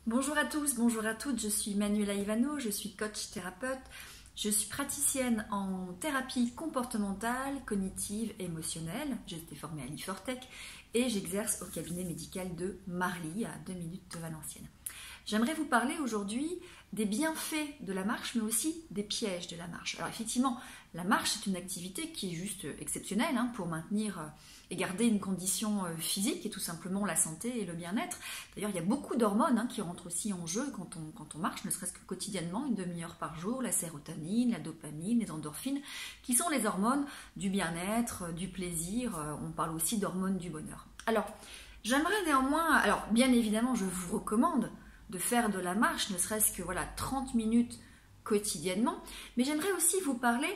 Bonjour à tous, bonjour à toutes, je suis Manuela Ivano, je suis coach thérapeute, je suis praticienne en thérapie comportementale, cognitive et émotionnelle, j'ai été formée à l'IFORTEC et j'exerce au cabinet médical de Marly à 2 minutes de Valenciennes. J'aimerais vous parler aujourd'hui des bienfaits de la marche mais aussi des pièges de la marche. Alors effectivement, la marche c'est une activité qui est juste exceptionnelle pour maintenir et garder une condition physique et tout simplement la santé et le bien-être. D'ailleurs, il y a beaucoup d'hormones qui rentrent aussi en jeu quand on marche, ne serait-ce que quotidiennement, une demi-heure par jour, la sérotonine, la dopamine, les endorphines, qui sont les hormones du bien-être, du plaisir, on parle aussi d'hormones du bonheur. Alors, j'aimerais néanmoins, alors bien évidemment, je vous recommande de faire de la marche, ne serait-ce que 30 minutes quotidiennement, mais j'aimerais aussi vous parler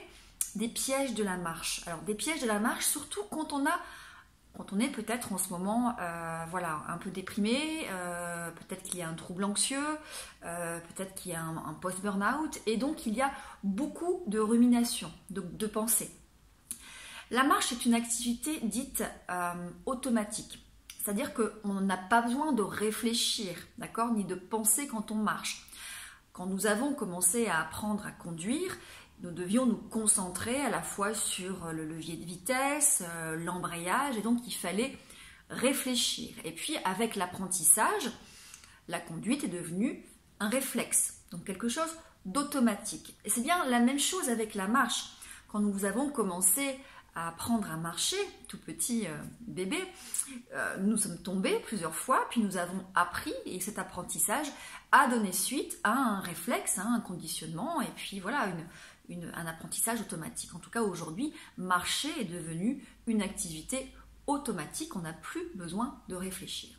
des pièges de la marche. Alors des pièges de la marche, surtout quand on est peut-être en ce moment un peu déprimé, peut-être qu'il y a un trouble anxieux, peut-être qu'il y a un post-burnout, et donc il y a beaucoup de rumination, de pensée. La marche est une activité dite automatique. C'est-à-dire qu'on n'a pas besoin de réfléchir, d'accord, ni de penser quand on marche. Quand nous avons commencé à apprendre à conduire, nous devions nous concentrer à la fois sur le levier de vitesse, l'embrayage, et donc il fallait réfléchir. Et puis avec l'apprentissage, la conduite est devenue un réflexe, donc quelque chose d'automatique. Et c'est bien la même chose avec la marche. Quand nous avons commencé à apprendre à marcher, tout petit bébé, nous sommes tombés plusieurs fois, puis nous avons appris, et cet apprentissage a donné suite à un réflexe, un conditionnement, et puis voilà, un apprentissage automatique. En tout cas, aujourd'hui, marcher est devenu une activité automatique, on n'a plus besoin de réfléchir.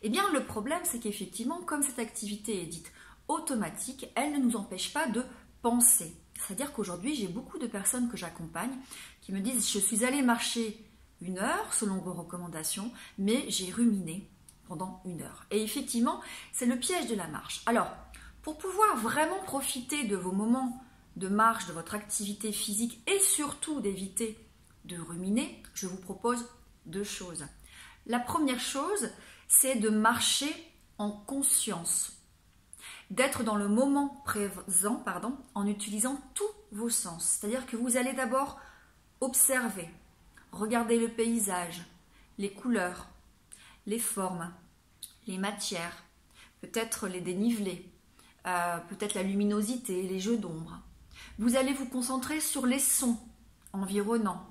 Eh bien, le problème, c'est qu'effectivement, comme cette activité est dite automatique, elle ne nous empêche pas de penser. C'est-à-dire qu'aujourd'hui, j'ai beaucoup de personnes que j'accompagne qui me disent « Je suis allée marcher 1 heure selon vos recommandations, mais j'ai ruminé pendant 1 heure. » Et effectivement, c'est le piège de la marche. Alors, pour pouvoir vraiment profiter de vos moments de marche, de votre activité physique et surtout d'éviter de ruminer, je vous propose 2 choses. La première chose, c'est de marcher en conscience. D'être dans le moment présent, en utilisant tous vos sens. C'est-à-dire que vous allez d'abord observer, regarder le paysage, les couleurs, les formes, les matières, peut-être les dénivelés, peut-être la luminosité, les jeux d'ombre. Vous allez vous concentrer sur les sons environnants,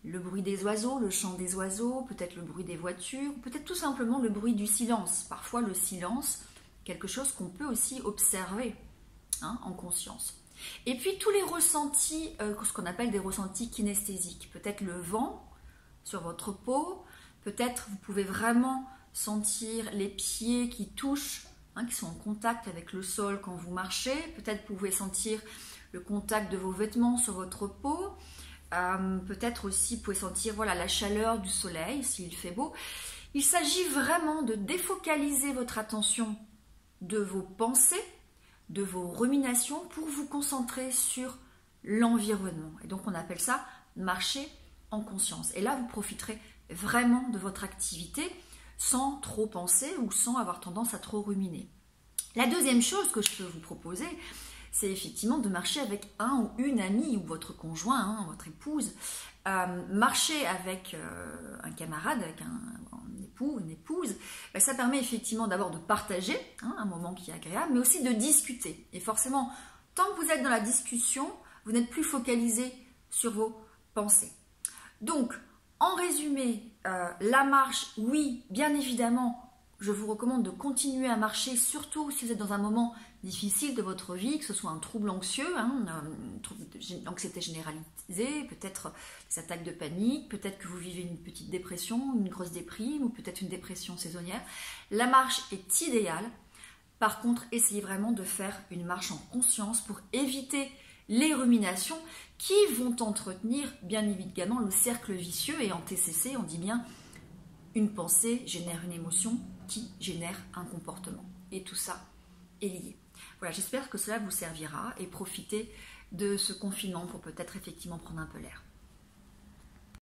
le bruit des oiseaux, le chant des oiseaux, peut-être le bruit des voitures, peut-être tout simplement le bruit du silence. Parfois le silence, quelque chose qu'on peut aussi observer en conscience. Et puis tous les ressentis, ce qu'on appelle des ressentis kinesthésiques. Peut-être le vent sur votre peau, peut-être vous pouvez vraiment sentir les pieds qui touchent, qui sont en contact avec le sol quand vous marchez. Peut-être vous pouvez sentir le contact de vos vêtements sur votre peau. Peut-être aussi vous pouvez sentir la chaleur du soleil s'il fait beau. Il s'agit vraiment de défocaliser votre attention de vos pensées, de vos ruminations pour vous concentrer sur l'environnement. Et donc on appelle ça marcher en conscience. Et là vous profiterez vraiment de votre activité sans trop penser ou sans avoir tendance à trop ruminer. La deuxième chose que je peux vous proposer, c'est effectivement de marcher avec un ou une amie ou votre conjoint, votre épouse, marcher avec un camarade, avec un époux, une épouse, ça permet effectivement d'abord de partager un moment qui est agréable, mais aussi de discuter. Et forcément, tant que vous êtes dans la discussion, vous n'êtes plus focalisé sur vos pensées. Donc, en résumé, la marche, oui, bien évidemment, je vous recommande de continuer à marcher, surtout si vous êtes dans un moment difficile de votre vie, que ce soit un trouble anxieux, une anxiété généralisée, peut-être des attaques de panique, peut-être que vous vivez une petite dépression, une grosse déprime, ou peut-être une dépression saisonnière. La marche est idéale. Par contre, essayez vraiment de faire une marche en conscience pour éviter les ruminations qui vont entretenir, bien évidemment, le cercle vicieux. Et en TCC, on dit bien une pensée génère une émotion qui génère un comportement. Et tout ça est lié. Voilà, j'espère que cela vous servira et profitez de ce confinement pour peut-être effectivement prendre un peu l'air.